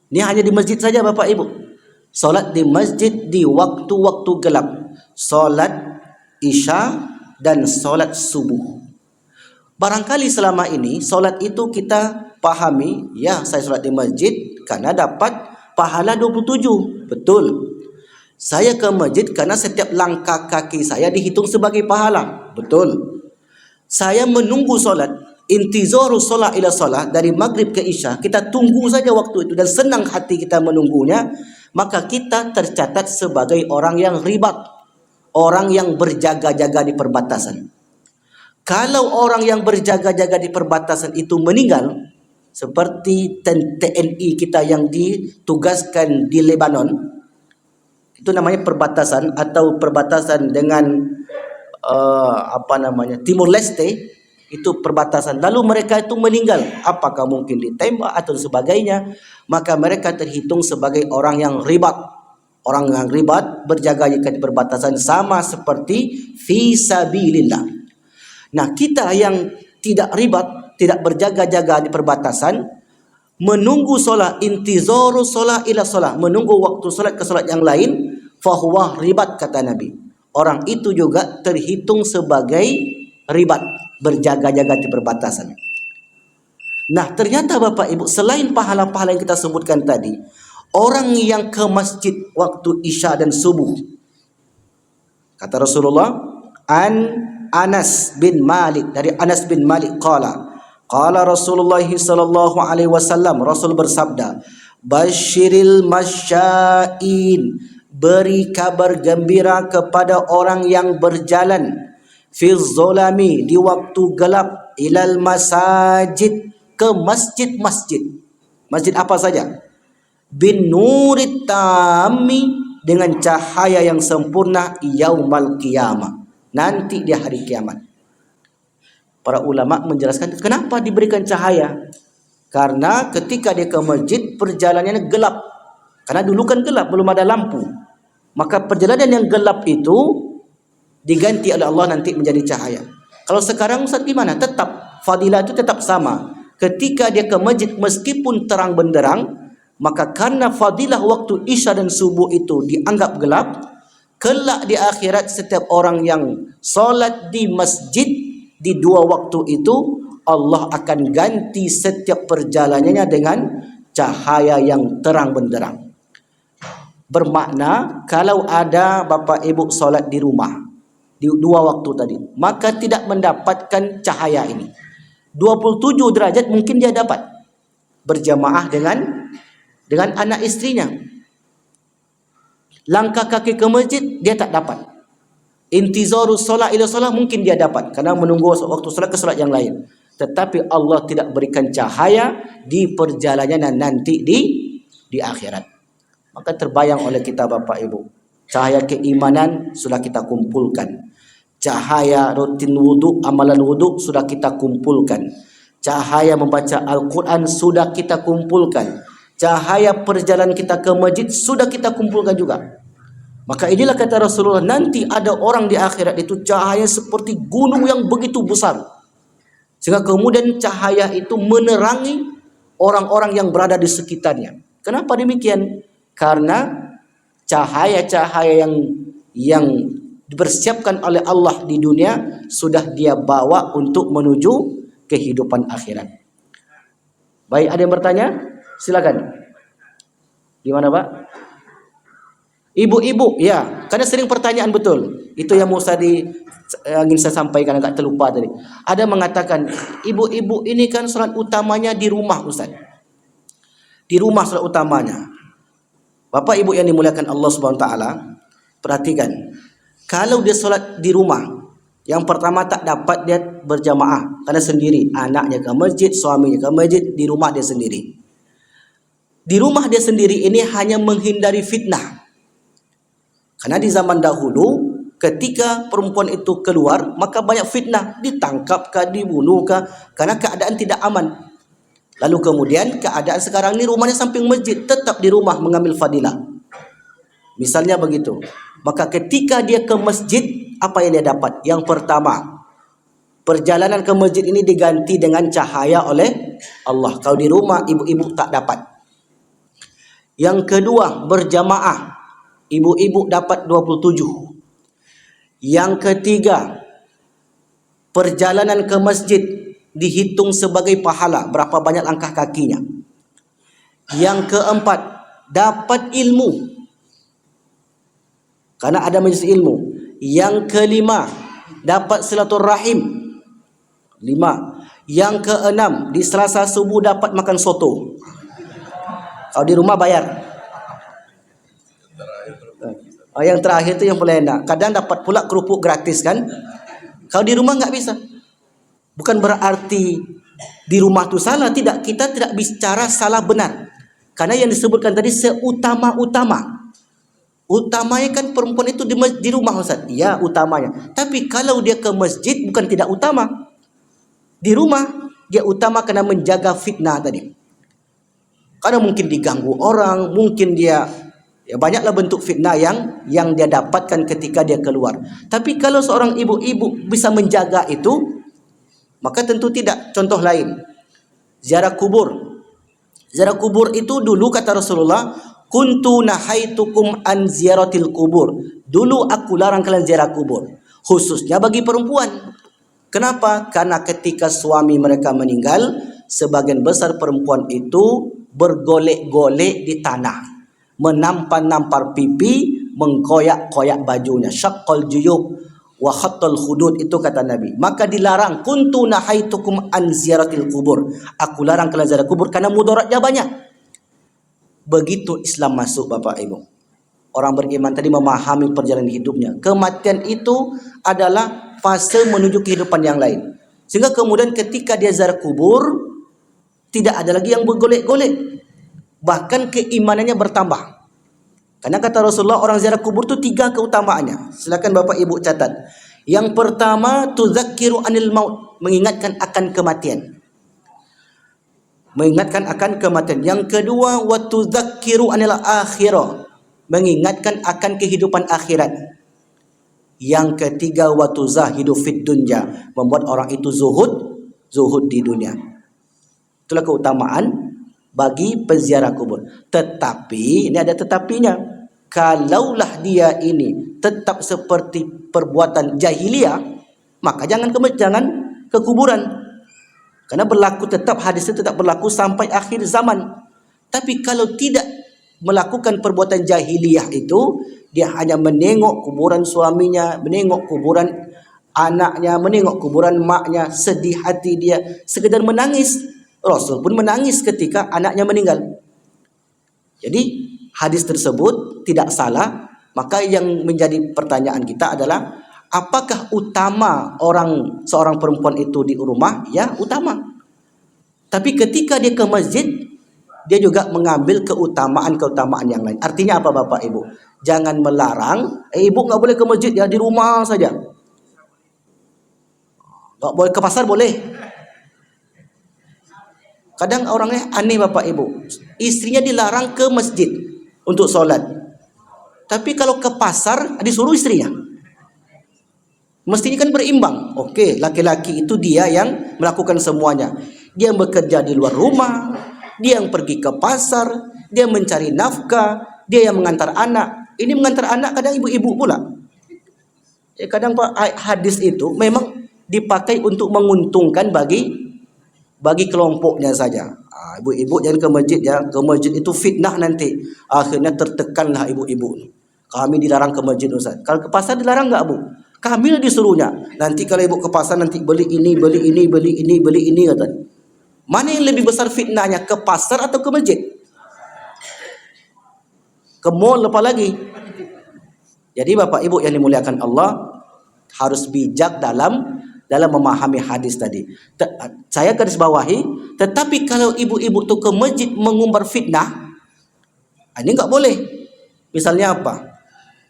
Ini hanya di masjid saja Bapak Ibu. Salat di masjid di waktu-waktu gelap. Salat Isya dan salat subuh. Barangkali selama ini salat itu kita pahami, ya saya salat di masjid karena dapat pahala 27. Betul. Saya ke masjid karena setiap langkah kaki saya dihitung sebagai pahala. Betul. Saya menunggu solat, intizaru solat ila solat, dari maghrib ke isya, kita tunggu saja waktu itu dan senang hati kita menunggunya, maka kita tercatat sebagai orang yang ribat, orang yang berjaga-jaga di perbatasan. Kalau orang yang berjaga-jaga di perbatasan itu meninggal, seperti TNI kita yang ditugaskan di Lebanon, itu namanya perbatasan atau perbatasan dengan Timur Leste, itu perbatasan. Lalu mereka itu meninggal, apakah mungkin ditembak atau sebagainya, maka mereka terhitung sebagai orang yang ribat. Orang yang ribat berjaga-jaga di perbatasan sama seperti fi sabilillah. Nah, kita yang tidak ribat, tidak berjaga-jaga di perbatasan, menunggu solat, intizaru solat ila solat, menunggu waktu solat ke solat yang lain, fahuwa ribat, kata Nabi. Orang itu juga terhitung sebagai ribat, berjaga-jaga di perbatasan. Nah, ternyata Bapak Ibu, selain pahala-pahala yang kita sebutkan tadi, orang yang ke masjid waktu Isya dan subuh, kata Rasulullah, Anas bin Malik, dari Anas bin Malik qala Rasulullah sallallahu alaihi wasallam, Rasul bersabda, basyiril masyain, beri kabar gembira kepada orang yang berjalan fi zolami, di waktu gelap, ilal masajid, ke masjid-masjid. Masjid apa saja? Bin nurit tammi, dengan cahaya yang sempurna, yaumal qiyamah, nanti di hari kiamat. Para ulama menjelaskan kenapa diberikan cahaya. Karena ketika dia ke masjid, perjalanannya gelap. Karena dulu kan gelap, belum ada lampu. Maka perjalanan yang gelap itu diganti oleh Allah nanti menjadi cahaya. Kalau sekarang Ustaz gimana? Tetap fadilah itu tetap sama. Ketika dia ke masjid meskipun terang benderang, maka karena fadilah waktu Isya dan subuh itu dianggap gelap, kelak di akhirat setiap orang yang solat di masjid di dua waktu itu, Allah akan ganti setiap perjalanannya dengan cahaya yang terang benderang. Bermakna kalau ada Bapak Ibu solat di rumah di dua waktu tadi, maka tidak mendapatkan cahaya ini. 27 derajat mungkin dia dapat berjamaah dengan anak istrinya. Langkah kaki ke masjid dia tak dapat. Intizaru solat ila solat mungkin dia dapat karena menunggu waktu solat ke solat yang lain. Tetapi Allah tidak berikan cahaya di perjalanan nanti di akhirat. Maka terbayang oleh kita Bapak Ibu, cahaya keimanan sudah kita kumpulkan, cahaya rutin wudu, amalan wudu sudah kita kumpulkan, cahaya membaca Al-Quran sudah kita kumpulkan, cahaya perjalanan kita ke masjid sudah kita kumpulkan juga. Maka inilah kata Rasulullah, nanti ada orang di akhirat itu cahaya seperti gunung yang begitu besar. Sehingga kemudian cahaya itu menerangi orang-orang yang berada di sekitarnya. Kenapa demikian? Karena cahaya-cahaya yang dipersiapkan oleh Allah di dunia sudah dia bawa untuk menuju kehidupan akhirat. Baik, ada yang bertanya? Silakan. Di mana, Pak? Ibu-ibu, ya, karena sering pertanyaan betul. Itu yang mau ingin saya sampaikan, agak terlupa tadi. Ada mengatakan, ibu-ibu ini kan salat utamanya di rumah, Ustaz. Di rumah salat utamanya. Bapak ibu yang dimuliakan Allah Subhanahu wa taala, perhatikan. Kalau dia salat di rumah, yang pertama tak dapat dia berjamaah karena sendiri, anaknya ke masjid, suaminya ke masjid, di rumah dia sendiri. Di rumah dia sendiri ini hanya menghindari fitnah. Karena di zaman dahulu ketika perempuan itu keluar, maka banyak fitnah, ditangkapkah, dibunuhkah, karena keadaan tidak aman. Lalu kemudian keadaan sekarang ini rumahnya samping masjid, tetap di rumah mengambil fadilah. Misalnya begitu. Maka ketika dia ke masjid, apa yang dia dapat? Yang pertama, perjalanan ke masjid ini diganti dengan cahaya oleh Allah. Kalau di rumah, ibu-ibu tak dapat. Yang kedua, berjamaah. Ibu-ibu dapat 27. Yang ketiga, perjalanan ke masjid dihitung sebagai pahala, berapa banyak langkah kakinya. Yang keempat, dapat ilmu, karena ada majlis ilmu. Yang kelima, dapat silaturahim. 5. Yang keenam, di Selasa subuh dapat makan soto. Kalau di rumah bayar. Yang terakhir itu yang paling enak. Kadang dapat pula kerupuk gratis kan. Kalau di rumah nggak bisa. Bukan berarti di rumah itu salah. Tidak, kita tidak bicara salah benar. Karena yang disebutkan tadi seutama-utama. Utamanya kan perempuan itu di rumah, Ustaz. Ya, utamanya. Tapi kalau dia ke masjid bukan tidak utama. Di rumah dia utama karena menjaga fitnah tadi. Karena mungkin diganggu orang, mungkin dia banyaklah bentuk fitnah yang dia dapatkan ketika dia keluar. Tapi kalau seorang ibu-ibu bisa menjaga itu, maka tentu tidak. Contoh lain, ziarah kubur. Ziarah kubur itu dulu kata Rasulullah, kuntu nahaitukum an ziaratil kubur. Dulu aku larang kalian ziarah kubur, khususnya bagi perempuan. Kenapa? Karena ketika suami mereka meninggal, sebagian besar perempuan itu bergolek-golek di tanah, menampar-nampar pipi, mengkoyak-koyak bajunya, syaqqal juyub wa khattal hudud, itu kata Nabi. Maka dilarang, kuntu nahaitukum an ziyaratil kubur. Aku larang kalian ziarah kubur karena mudaratnya banyak. Begitu Islam masuk, Bapak Ibu. Orang beriman tadi memahami perjalanan hidupnya. Kematian itu adalah fase menuju kehidupan yang lain. Sehingga kemudian ketika dia ziarah kubur, tidak ada lagi yang bergolek-golek. Bahkan keimanannya bertambah. Karena kata Rasulullah, orang ziarah kubur itu 3 keutamaannya. Silakan Bapak Ibu catat. Yang pertama, tuzakkiru anil maut, mengingatkan akan kematian. Mengingatkan akan kematian. Yang kedua, wa tuzakkiru anil akhirah, mengingatkan akan kehidupan akhirat. Yang ketiga, wa tuzahidu fid dunya, membuat orang itu zuhud di dunia. Itulah keutamaan bagi penziarah kubur. Tetapi, ini ada tetapinya. Kalaulah dia ini tetap seperti perbuatan jahiliyah, maka jangan ke kuburan. Karena berlaku tetap, hadis itu tetap berlaku sampai akhir zaman. Tapi kalau tidak melakukan perbuatan jahiliyah itu, dia hanya menengok kuburan suaminya, menengok kuburan anaknya, menengok kuburan maknya, sedih hati dia, sekedar menangis. Rasul pun menangis ketika anaknya meninggal. Jadi hadis tersebut tidak salah. Maka yang menjadi pertanyaan kita adalah, apakah utama seorang perempuan itu di rumah? Ya, utama. Tapi ketika dia ke masjid, dia juga mengambil keutamaan-keutamaan yang lain. Artinya apa, Bapak Ibu? Jangan melarang, ibu nggak boleh ke masjid, ya di rumah saja. Nggak boleh ke pasar, boleh. Kadang orangnya aneh Bapak Ibu. Istrinya dilarang ke masjid untuk solat. Tapi kalau ke pasar disuruh istrinya. Mestinya kan berimbang. Okey, laki-laki itu dia yang melakukan semuanya. Dia yang bekerja di luar rumah, dia yang pergi ke pasar, dia mencari nafkah, dia yang mengantar anak. Ini mengantar anak kadang ibu-ibu pula. Kadang Pak, hadis itu memang dipakai untuk menguntungkan bagi kelompoknya saja. Ibu-ibu jangan ke masjid ya. Ke masjid itu fitnah nanti. Akhirnya tertekanlah ibu-ibu. Kami dilarang ke masjid Ustaz. Kalau ke pasar dilarang enggak, Bu? Kami lah disuruhnya. Nanti kalau ibu ke pasar nanti beli ini, beli ini, beli ini, beli ini kata. Mana yang lebih besar fitnahnya, ke pasar atau ke masjid? Ke mall apa lagi? Jadi Bapak Ibu yang dimuliakan Allah, harus bijak dalam memahami hadis tadi. Saya garis bawahi, tetapi kalau ibu-ibu tu ke masjid mengumbar fitnah, ini enggak boleh. Misalnya apa?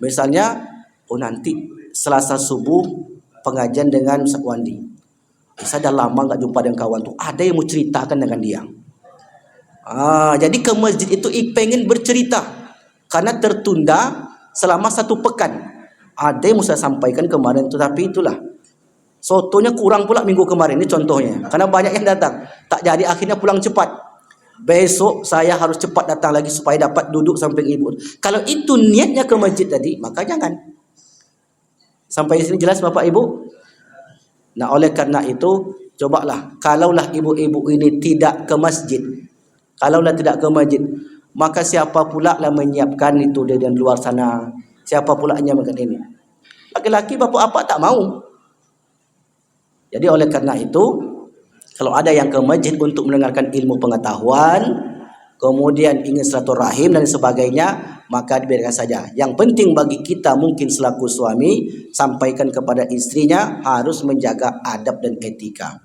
Misalnya, nanti Selasa subuh pengajian dengan Ustaz Wandi. Saya dah lama enggak jumpa dengan kawan tu. Ada yang mau ceritakan dengan dia. Jadi ke masjid itu pengen bercerita karena tertunda selama 1 pekan. Ada yang mau saya sampaikan kemarin tu, tapi itulah. Sotonya kurang pula minggu kemarin, ini contohnya. Karena banyak yang datang. Tak jadi, akhirnya pulang cepat. Besok saya harus cepat datang lagi supaya dapat duduk samping ibu. Kalau itu niatnya ke masjid tadi, maka jangan. Sampai di sini jelas Bapak Ibu? Nah, oleh karena itu, cobalah. Kalaulah ibu-ibu ini tidak ke masjid. Kalaulah tidak ke masjid, maka siapa pula lah menyiapkan itu dari luar sana? Siapa pula yang menyiapkan ini? Laki-laki bapak-bapak tak mau. Jadi oleh karena itu, kalau ada yang ke masjid untuk mendengarkan ilmu pengetahuan, kemudian ingin silaturahim dan sebagainya, maka dibiarkan saja. Yang penting bagi kita mungkin selaku suami, sampaikan kepada istrinya harus menjaga adab dan etika.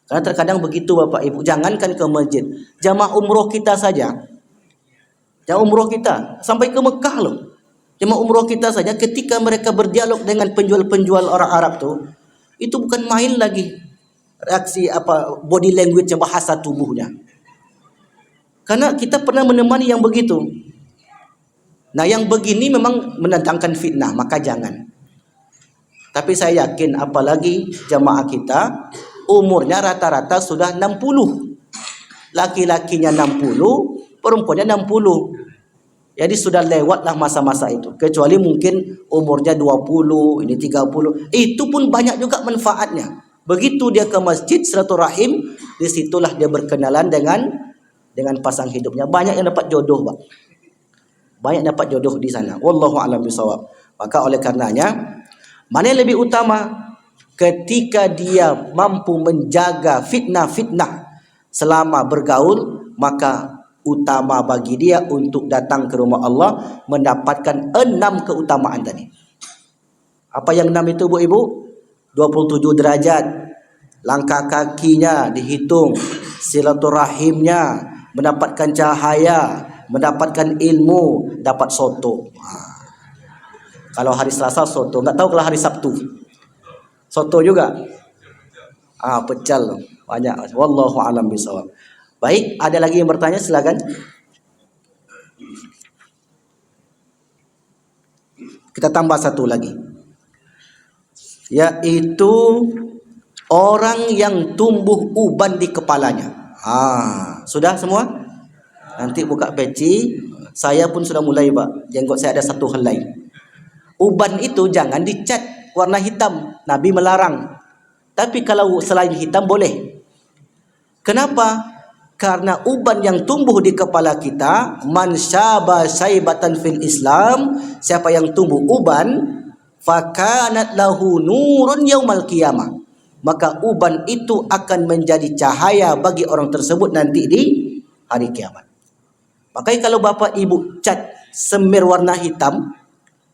Karena terkadang begitu Bapak Ibu, jangankan ke masjid, jamaah umroh kita saja. Jamaah umroh kita sampai ke Mekah loh. Jamaah umroh kita saja ketika mereka berdialog dengan penjual-penjual orang Arab tuh, itu bukan main lagi reaksi body language, bahasa tubuhnya. Karena kita pernah menemani yang begitu. Nah, yang begini memang mendatangkan fitnah, maka jangan. Tapi saya yakin apalagi jamaah kita umurnya rata-rata sudah 60. Laki-lakinya 60, perempuannya 60. Jadi sudah lewatlah masa-masa itu. Kecuali mungkin umurnya 20, ini 30. Itu pun banyak juga manfaatnya. Begitu dia ke masjid silaturahim, disitulah dia berkenalan dengan pasang hidupnya. Banyak yang dapat jodoh, Pak. Banyak dapat jodoh di sana. Wallahu a'lam bishawab. Maka oleh karenanya, mana yang lebih utama? Ketika dia mampu menjaga fitnah-fitnah selama bergaul, maka utama bagi dia untuk datang ke rumah Allah mendapatkan 6 keutamaan tadi. Apa yang 6 itu, Bu Ibu? 27 derajat, langkah kakinya dihitung, silaturahimnya, mendapatkan cahaya, mendapatkan ilmu, dapat soto. Kalau hari Selasa soto, enggak tahu kalau hari Sabtu. Soto juga. Pecel banyak. Wallahu a'lam bishawab. Baik, ada lagi yang bertanya, silakan. Kita tambah satu lagi. Yaitu orang yang tumbuh uban di kepalanya. Sudah semua? Nanti buka peci. Saya pun sudah mulai, Pak. Jenggot saya ada 1 helai. Uban itu jangan dicat warna hitam. Nabi melarang. Tapi kalau selain hitam boleh. Kenapa? Karena uban yang tumbuh di kepala kita, man syaba syaibatan fil Islam, siapa yang tumbuh uban, fakanat lahu nurun yaumal qiyamah, maka uban itu akan menjadi cahaya bagi orang tersebut nanti di hari kiamat. Makanya kalau bapak ibu cat semir warna hitam,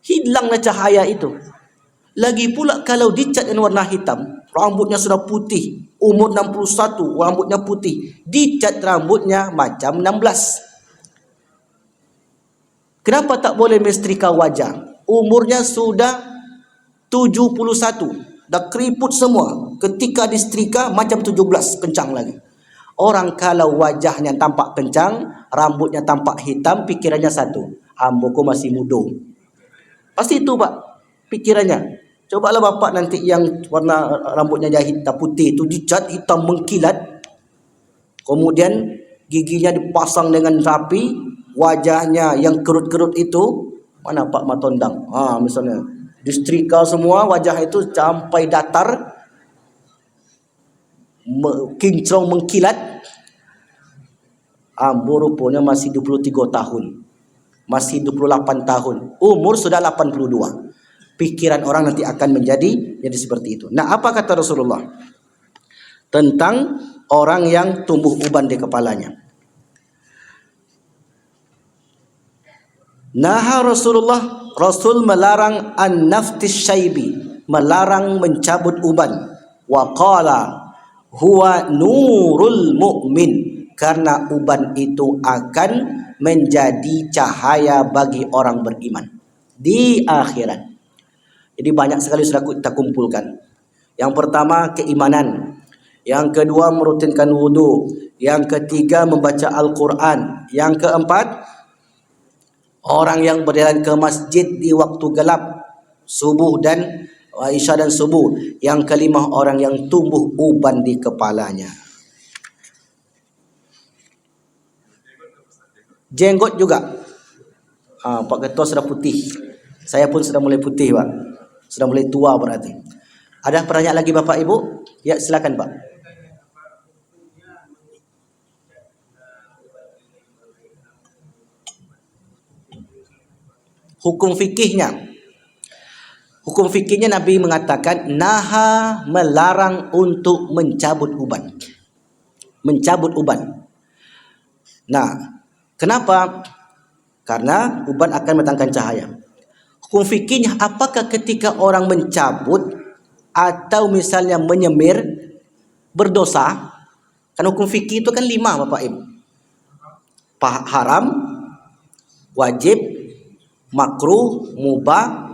hilanglah cahaya itu. Lagi pula kalau dicat dengan warna hitam, rambutnya sudah putih, umur 61, rambutnya putih, dicat rambutnya macam 16. Kenapa tak boleh mensetrika wajah? Umurnya sudah 71, dah keriput semua. Ketika disetrika macam 17, kencang lagi. Orang kalau wajahnya tampak kencang, rambutnya tampak hitam, pikirannya satu, amboku masih muda. Pasti itu Pak pikirannya. Cobalah bapak nanti yang warna rambutnya hitam putih itu dicat hitam mengkilat. Kemudian giginya dipasang dengan rapi, wajahnya yang kerut-kerut itu, mana Pak Matondang? Misalnya distrika semua wajah itu sampai datar, kinclong mengkilat. Ambo rupanya masih 23 tahun. Masih 28 tahun. Umur sudah 82. Pikiran orang nanti akan menjadi seperti itu. Nah, apa kata Rasulullah tentang orang yang tumbuh uban di kepalanya? Naha Rasulullah, Rasul melarang an-naftis syaibi, melarang mencabut uban. Wa qala huwa nurul mu'min, karena uban itu akan menjadi cahaya bagi orang beriman di akhirat. Jadi banyak sekali sudah kita kumpulkan. Yang pertama keimanan, yang kedua merutinkan wudu, yang ketiga membaca Al-Quran, yang keempat orang yang berjalan ke masjid di waktu gelap, subuh dan isya dan subuh, yang kelima orang yang tumbuh uban di kepalanya. Jenggot juga. Pak Ketua sudah putih. Saya pun sudah mulai putih, Pak. Sudah mulai tua berarti. Ada pertanyaan lagi Bapak Ibu? Ya, silakan Pak. Hukum fikihnya. Hukum fikihnya Nabi mengatakan naha, melarang untuk mencabut uban. Mencabut uban. Nah, kenapa? Karena uban akan mendatangkan cahaya. Hukum fikihnya, apakah ketika orang mencabut atau misalnya menyemir berdosa? Kan hukum fikih itu kan 5 Bapak Ibu. Haram, wajib, makruh, mubah,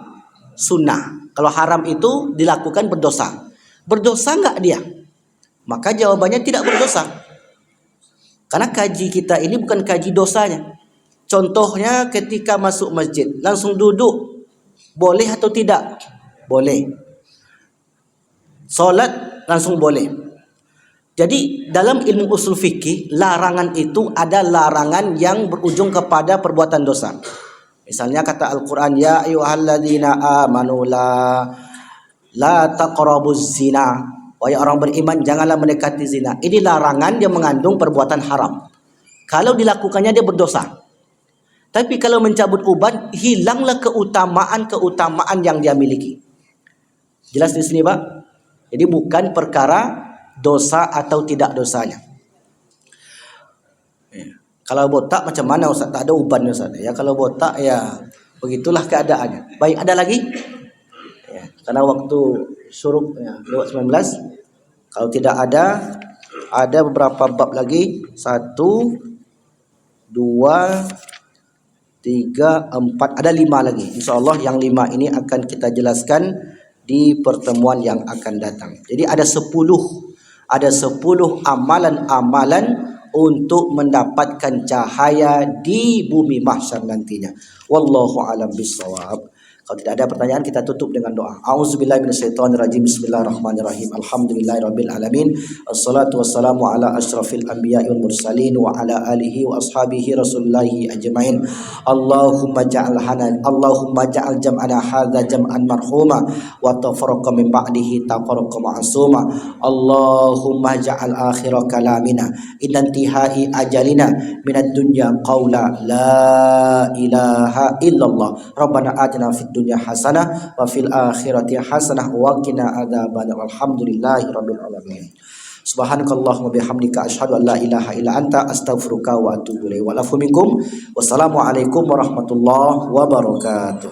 sunnah. Kalau haram itu dilakukan berdosa. Berdosa enggak dia? Maka jawabannya tidak berdosa. Karena kaji kita ini bukan kaji dosanya. Contohnya ketika masuk masjid, langsung duduk. Boleh atau tidak? Boleh. Solat langsung boleh. Jadi dalam ilmu usul fikih, larangan itu ada larangan yang berujung kepada perbuatan dosa. Misalnya kata Al-Quran, ya ayyuhalladzina amanu la taqrabuz zina. Wahai orang beriman, janganlah mendekati zina. Ini larangan yang mengandung perbuatan haram. Kalau dilakukannya dia berdosa. Tapi kalau mencabut uban, hilanglah keutamaan yang dia miliki. Jelas di sini, Pak? Jadi bukan perkara dosa atau tidak dosanya. Kalau botak macam mana Ustaz? Tak ada uban Ustaz. Ya, kalau botak ya begitulah keadaannya. Baik, ada lagi? Ya, karena waktu syuruk ya, lewat 19. Kalau tidak ada beberapa bab lagi. 1, 2, 3, 4, ada 5 lagi. InsyaAllah yang 5 ini akan kita jelaskan di pertemuan yang akan datang. Jadi ada 10 amalan-amalan untuk mendapatkan cahaya di bumi mahsyar nantinya. Wallahu a'lam bishawab. Kalau tidak ada pertanyaan, kita tutup dengan doa. A'udzubillahi minasyaitonirrajim. Bismillahirrahmanirrahim. Alhamdulillahirabbil alamin. Wassalatu wassalamu ala asyrafil anbiya'i wal mursalin wa ala alihi wa ashabihi rasulillahi ajmain. Allahumma ja'al jam'ana hadza jam'an marhuma wa tafarraqa min ba'dihi tafarraqa ma'suma. Allahumma ja'al akhira kalamina inantihai ajalina minad dunya qawla la ilaha illallah. Rabbana atina fid dunya hasanah wa fil akhirati hasanah wa qina adzabannar. Alhamdulillahirabbil alamin. Subhanakallahumma bihamdika asyhadu an la ilaha illa anta astaghfiruka wa atubu ilaik. Wa lafu minkum. Wassalamu alaikum warahmatullahi wabarakatuh.